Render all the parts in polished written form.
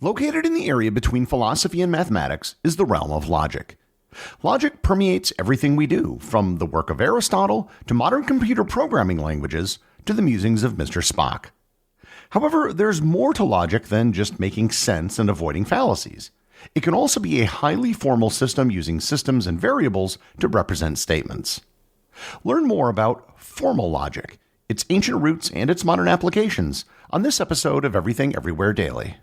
Located in the area between philosophy and mathematics is the realm of logic. Logic permeates everything we do, from the work of Aristotle to modern computer programming languages to the musings of Mister Spock. However, there's more to logic than just making sense and avoiding fallacies. It can also be a highly formal system using systems and variables to represent statements. Learn more about formal logic, its ancient roots, and its modern applications on this episode of Everything Everywhere Daily.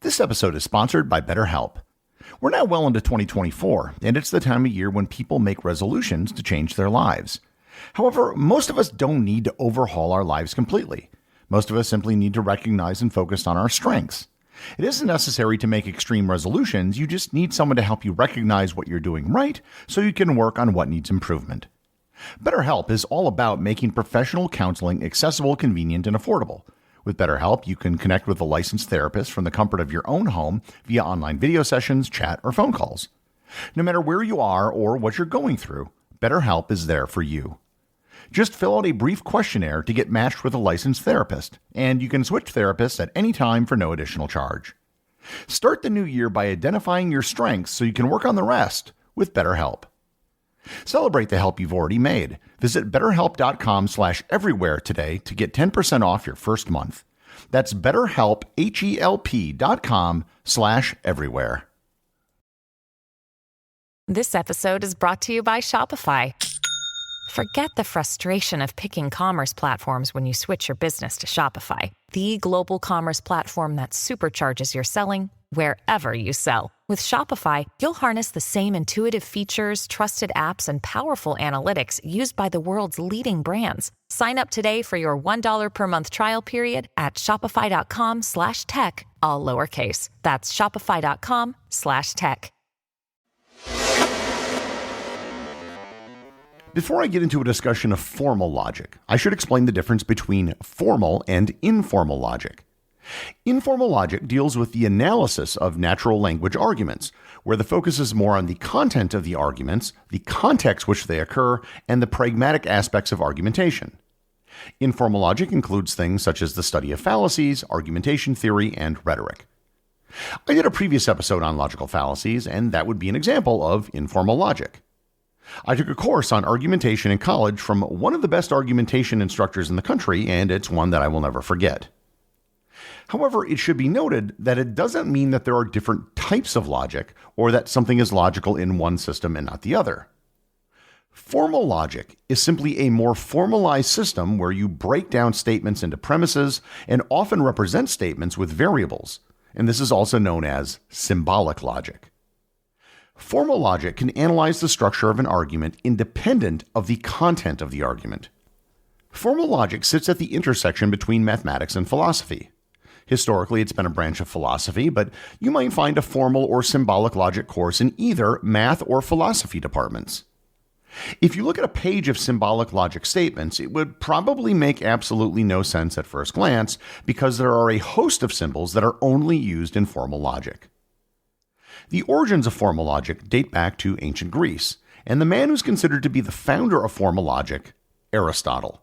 This episode is sponsored by BetterHelp. We're now well into 2024, and it's the time of year when people make resolutions to change their lives. However, most of us don't need to overhaul our lives completely. Most of us simply need to recognize and focus on our strengths. It isn't necessary to make extreme resolutions, you just need someone to help you recognize what you're doing right so you can work on what needs improvement. BetterHelp is all about making professional counseling accessible, convenient, and affordable. With BetterHelp, you can connect with a licensed therapist from the comfort of your own home via online video sessions, chat, or phone calls. No matter where you are or what you're going through, BetterHelp is there for you. Just fill out a brief questionnaire to get matched with a licensed therapist, and you can switch therapists at any time for no additional charge. Start the new year by identifying your strengths so you can work on the rest with BetterHelp. Celebrate the help you've already made. Visit BetterHelp.com/everywhere today to get 10% off your first month. That's BetterHelp, HELP.com/everywhere. This episode is brought to you by Shopify. Forget the frustration of picking commerce platforms when you switch your business to Shopify, the global commerce platform that supercharges your selling wherever you sell. With Shopify, you'll harness the same intuitive features, trusted apps, and powerful analytics used by the world's leading brands. Sign up today for your $1 per month trial period at shopify.com/tech, all lowercase. That's shopify.com/tech. Before I get into a discussion of formal logic, I should explain the difference between formal and informal logic. Informal logic deals with the analysis of natural language arguments, where the focus is more on the content of the arguments, the context which they occur, and the pragmatic aspects of argumentation. Informal logic includes things such as the study of fallacies, argumentation theory, and rhetoric. I did a previous episode on logical fallacies, and that would be an example of informal logic. I took a course on argumentation in college from one of the best argumentation instructors in the country, and it's one that I will never forget. However, it should be noted that it doesn't mean that there are different types of logic or that something is logical in one system and not the other. Formal logic is simply a more formalized system where you break down statements into premises and often represent statements with variables, and this is also known as symbolic logic. Formal logic can analyze the structure of an argument independent of the content of the argument. Formal logic sits at the intersection between mathematics and philosophy. Historically, it's been a branch of philosophy, but you might find a formal or symbolic logic course in either math or philosophy departments. If you look at a page of symbolic logic statements, it would probably make absolutely no sense at first glance because there are a host of symbols that are only used in formal logic. The origins of formal logic date back to ancient Greece, and the man who's considered to be the founder of formal logic, Aristotle.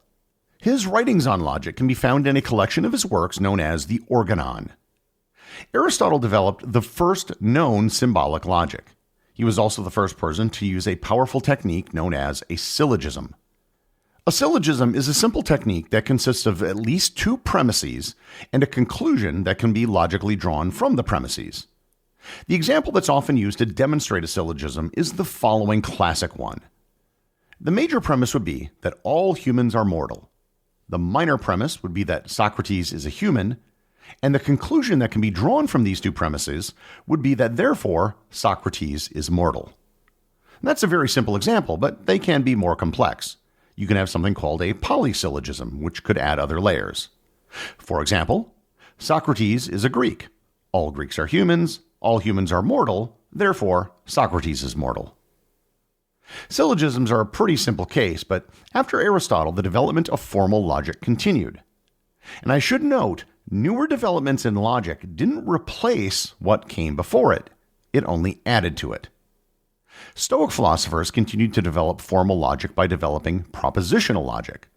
His writings on logic can be found in a collection of his works known as the Organon. Aristotle developed the first known symbolic logic. He was also the first person to use a powerful technique known as a syllogism. A syllogism is a simple technique that consists of at least two premises and a conclusion that can be logically drawn from the premises. The example that's often used to demonstrate a syllogism is the following classic one. The major premise would be that all humans are mortal. The minor premise would be that Socrates is a human, and the conclusion that can be drawn from these two premises would be that therefore Socrates is mortal. And that's a very simple example, but they can be more complex. You can have something called a polysyllogism, which could add other layers. For example, Socrates is a Greek. All Greeks are humans, all humans are mortal, therefore Socrates is mortal. Syllogisms are a pretty simple case, but after Aristotle, the development of formal logic continued. And I should note, newer developments in logic didn't replace what came before it. it only added to it. Stoic philosophers continued to develop formal logic by developing propositional logic.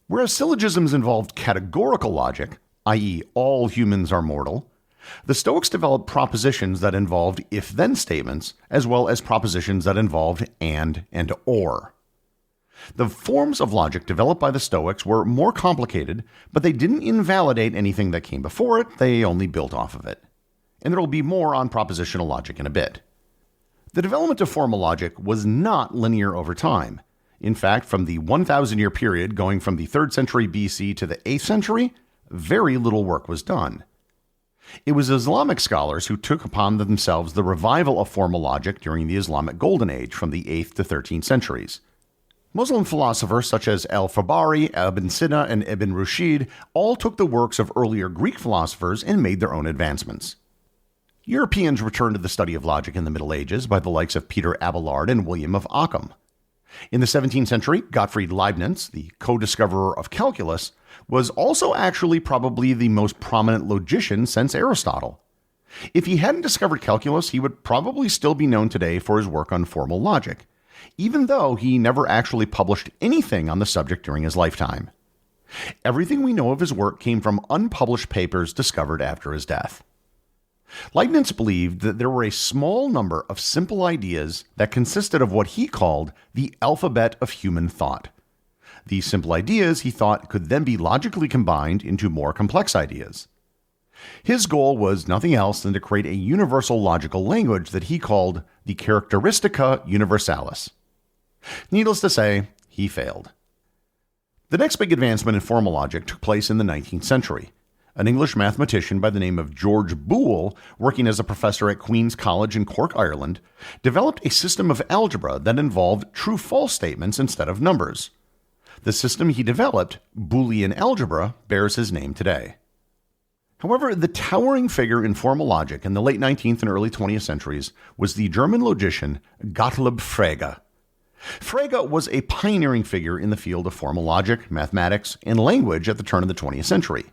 Whereas syllogisms involved categorical logic, i.e., all humans are mortal, the Stoics developed propositions that involved if-then statements, as well as propositions that involved and or. The forms of logic developed by the Stoics were more complicated, but they didn't invalidate anything that came before it, they only built off of it. And there will be more on propositional logic in a bit. The development of formal logic was not linear over time. In fact, from the 1,000-year period going from the 3rd century BC to the 8th century, very little work was done. It was Islamic scholars who took upon themselves the revival of formal logic during the Islamic Golden Age from the 8th to 13th centuries. Muslim philosophers such as al-Farabi, Ibn Sina, and Ibn Rushd all took the works of earlier Greek philosophers and made their own advancements. Europeans returned to the study of logic in the Middle Ages by the likes of Peter Abelard and William of Ockham. In the 17th century, Gottfried Leibniz, the co-discoverer of calculus, was also actually probably the most prominent logician since Aristotle. If he hadn't discovered calculus, he would probably still be known today for his work on formal logic, even though he never actually published anything on the subject during his lifetime. Everything we know of his work came from unpublished papers discovered after his death. Leibniz believed that there were a small number of simple ideas that consisted of what he called the alphabet of human thought. These simple ideas, he thought, could then be logically combined into more complex ideas. His goal was nothing else than to create a universal logical language that he called the Characteristica Universalis. Needless to say, he failed. The next big advancement in formal logic took place in the 19th century. An English mathematician by the name of George Boole, working as a professor at Queen's College in Cork, Ireland, developed a system of algebra that involved true-false statements instead of numbers. The system he developed, Boolean algebra, bears his name today. However, the towering figure in formal logic in the late 19th and early 20th centuries was the German logician Gottlob Frege. Frege was a pioneering figure in the field of formal logic, mathematics, and language at the turn of the 20th century.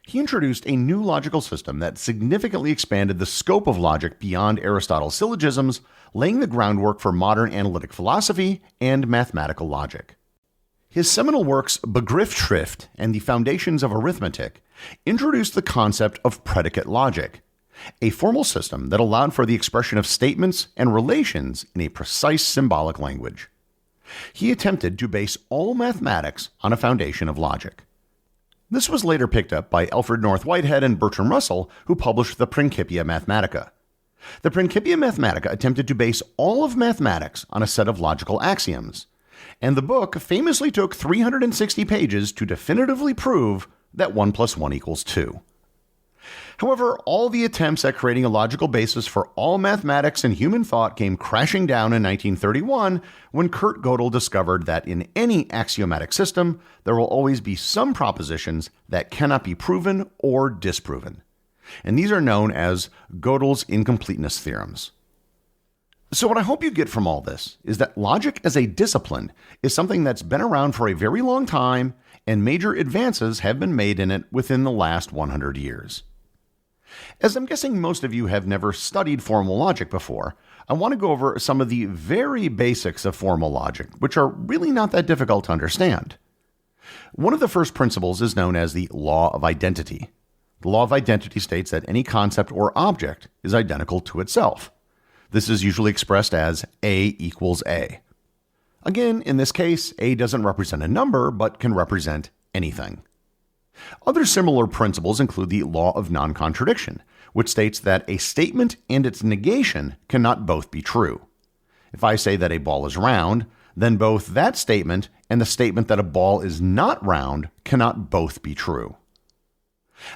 He introduced a new logical system that significantly expanded the scope of logic beyond Aristotle's syllogisms, laying the groundwork for modern analytic philosophy and mathematical logic. His seminal works Begriffsschrift and the Foundations of Arithmetic introduced the concept of predicate logic, a formal system that allowed for the expression of statements and relations in a precise symbolic language. He attempted to base all mathematics on a foundation of logic. This was later picked up by Alfred North Whitehead and Bertrand Russell, who published the Principia Mathematica. The Principia Mathematica attempted to base all of mathematics on a set of logical axioms, and the book famously took 360 pages to definitively prove that 1 + 1 = 2. However, all the attempts at creating a logical basis for all mathematics and human thought came crashing down in 1931 when Kurt Gödel discovered that in any axiomatic system, there will always be some propositions that cannot be proven or disproven. And these are known as Gödel's incompleteness theorems. So what I hope you get from all this is that logic as a discipline is something that's been around for a very long time, and major advances have been made in it within the last 100 years. As I'm guessing most of you have never studied formal logic before, I want to go over some of the very basics of formal logic, which are really not that difficult to understand. One of the first principles is known as the law of identity. The law of identity states that any concept or object is identical to itself. This is usually expressed as A equals A. Again, in this case, A doesn't represent a number, but can represent anything. Other similar principles include the law of non-contradiction, which states that a statement and its negation cannot both be true. If I say that a ball is round, then both that statement and the statement that a ball is not round cannot both be true.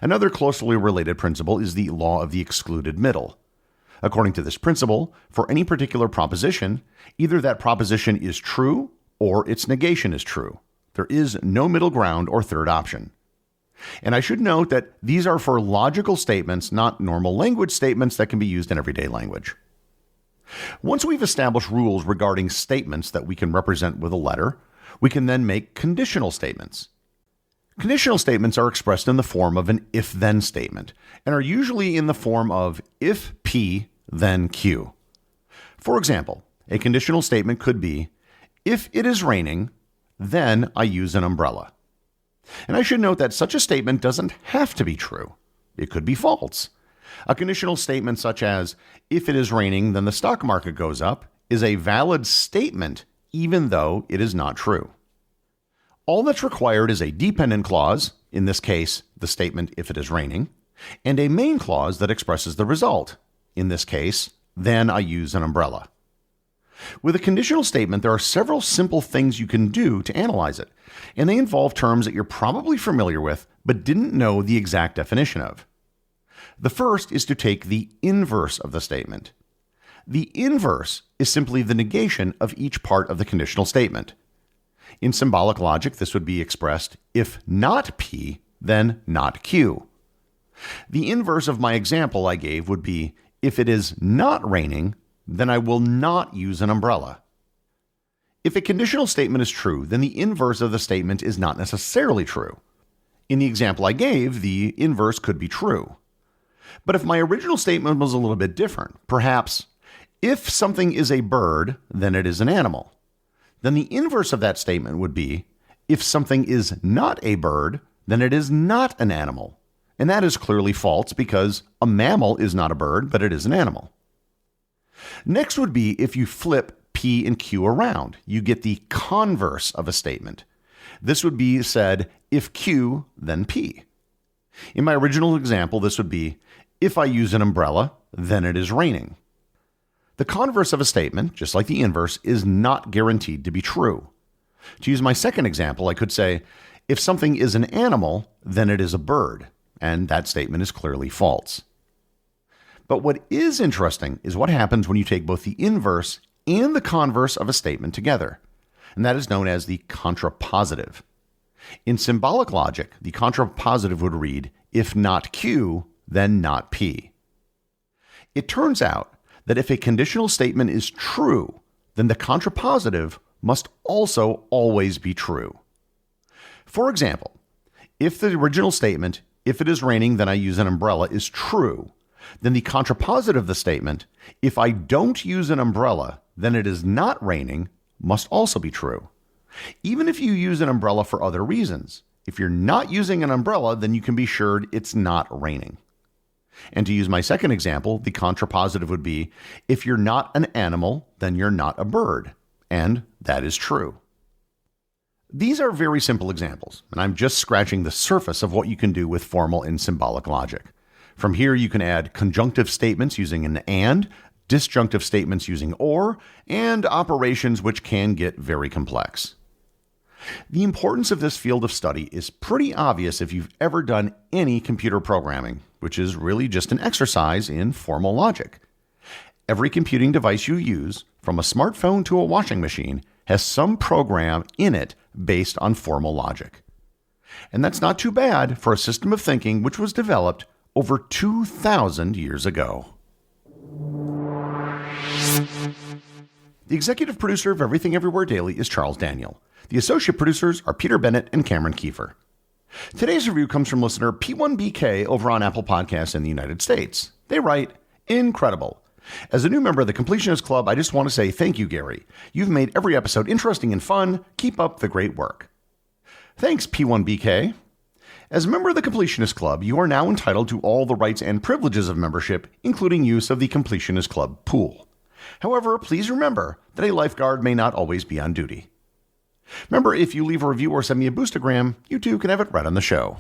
Another closely related principle is the law of the excluded middle. According to this principle, for any particular proposition, either that proposition is true or its negation is true. There is no middle ground or third option. And I should note that these are for logical statements, not normal language statements that can be used in everyday language. Once we've established rules regarding statements that we can represent with a letter, we can then make conditional statements. Conditional statements are expressed in the form of an if-then statement and are usually in the form of if P, then Q. For example, a conditional statement could be, if it is raining, then I use an umbrella. And I should note that such a statement doesn't have to be true. It could be false. A conditional statement such as, if it is raining, then the stock market goes up, is a valid statement even though it is not true. All that's required is a dependent clause, in this case, the statement if it is raining, and a main clause that expresses the result, in this case, then I use an umbrella. With a conditional statement, there are several simple things you can do to analyze it, and they involve terms that you're probably familiar with but didn't know the exact definition of. The first is to take the inverse of the statement. The inverse is simply the negation of each part of the conditional statement. In symbolic logic, this would be expressed, if not P, then not Q. The inverse of my example I gave would be, if it is not raining, then I will not use an umbrella. If a conditional statement is true, then the inverse of the statement is not necessarily true. In the example I gave, the inverse could be true. But if my original statement was a little bit different, perhaps, if something is a bird, then it is an animal, then the inverse of that statement would be, if something is not a bird, then it is not an animal. And that is clearly false because a mammal is not a bird, but it is an animal. Next would be if you flip P and Q around, you get the converse of a statement. This would be said, if Q, then P. In my original example, this would be, if I use an umbrella, then it is raining. The converse of a statement, just like the inverse, is not guaranteed to be true. To use my second example, I could say, if something is an animal, then it is a bird, and that statement is clearly false. But what is interesting is what happens when you take both the inverse and the converse of a statement together, and that is known as the contrapositive. In symbolic logic, the contrapositive would read, if not Q, then not P. It turns out that if a conditional statement is true, then the contrapositive must also always be true. For example, if the original statement, if it is raining, then I use an umbrella, is true, then the contrapositive of the statement, if I don't use an umbrella, then it is not raining, must also be true. Even if you use an umbrella for other reasons, if you're not using an umbrella, then you can be sure it's not raining. And to use my second example, the contrapositive would be, if you're not an animal, then you're not a bird. And that is true. These are very simple examples, and I'm just scratching the surface of what you can do with formal and symbolic logic. From here, you can add conjunctive statements using an and, disjunctive statements using or, and operations which can get very complex. The importance of this field of study is pretty obvious if you've ever done any computer programming, which is really just an exercise in formal logic. Every computing device you use, from a smartphone to a washing machine, has some program in it based on formal logic. And that's not too bad for a system of thinking which was developed over 2,000 years ago. The executive producer of Everything Everywhere Daily is Charles Daniel. The associate producers are Peter Bennett and Cameron Kieffer. Today's review comes from listener P1BK over on Apple Podcasts in the United States. They write, incredible. As a new member of the Completionist Club, I just want to say thank you, Gary. You've made every episode interesting and fun. Keep up the great work. Thanks, P1BK. As a member of the Completionist Club, you are now entitled to all the rights and privileges of membership, including use of the Completionist Club pool. However, please remember that a lifeguard may not always be on duty. Remember, if you leave a review or send me a boostagram, you too can have it read on the show.